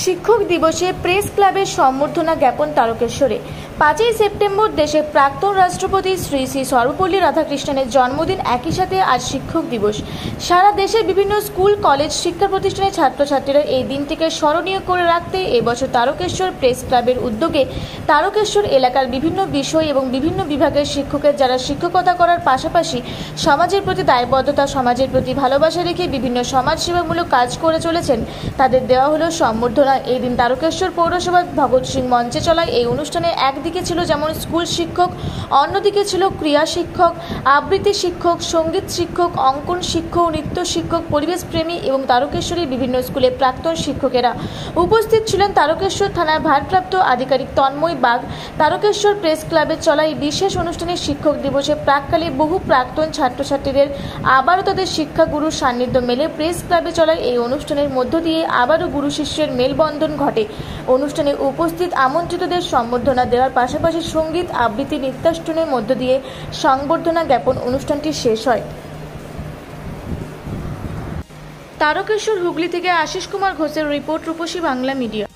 শিক্ষক দিবসে প্রেস ক্লাবের সম্বর্ধনা জ্ঞাপন তারকেশ্বরে। 5ই সেপ্টেম্বর দেশে প্রাক্তন রাষ্ট্রপতি শ্রী শ্রী সর্বপল্লী রাধাকৃষ্ণনের জন্মদিন। একই সাথে আজ শিক্ষক দিবস। সারা দেশের বিভিন্ন স্কুল, কলেজ, শিক্ষা প্রতিষ্ঠানের ছাত্রছাত্রীরা এই দিনটিকে স্মরণীয় করে রাখতে এবছর তারকেশ্বর প্রেস ক্লাবের উদ্যোগে তারকেশ্বর এলাকার বিভিন্ন বিষয় এবং বিভিন্ন বিভাগের শিক্ষকের যারা শিক্ষকতা করার পাশাপাশি সমাজের প্রতি দায়বদ্ধতা, সমাজের প্রতি ভালোবাসা রেখে বিভিন্ন সমাজসেবামূলক কাজ করে চলেছেন, তাদের দেওয়া হলো সম্বর্ধনা। এই দিন তারকেশ্বর পৌরসভা ভগৎ সিং মঞ্চে চলা এই অনুষ্ঠানে একদিকে ছিল যেমন স্কুল শিক্ষক, অন্যদিকে ছিল ক্রীড়া শিক্ষক, আবৃত্তি শিক্ষক, সঙ্গীত শিক্ষক, অঙ্কন শিক্ষক, নৃত্য শিক্ষক, পরিবেশ প্রেমী এবং তারকেশ্বরের বিভিন্ন স্কুলে প্রাক্তন শিক্ষকেরা। উপস্থিত ছিলেন তারকেশ্বর থানার ভারপ্রাপ্ত আধিকারিক তন্ময় বাগ। তারকেশ্বর প্রেস ক্লাবের চলা এই বিশেষ অনুষ্ঠানে শিক্ষক দিবসে প্রাককালে বহু প্রাক্তন ছাত্রছাত্রীদের আবারও তাদের শিক্ষাগুরুর সান্নিধ্য মেলে। প্রেস ক্লাবে চলা এই অনুষ্ঠানের মধ্য দিয়ে আবারও গুরু শিষ্যের মেলবন্ধন ঘটে। অনুষ্ঠানে উপস্থিত আমন্ত্রিতদের সম্বর্ধনা দেওয়ার পাশাপাশি সঙ্গীত, আবৃত্তি, নৃত্যানুষ্ঠানের মধ্য দিয়ে সংবর্ধনা জ্ঞাপন অনুষ্ঠানটি শেষ হয়। তারকেশ্বর, হুগলি থেকে আশিস কুমার ঘোষের রিপোর্ট, রূপসী বাংলা মিডিয়া।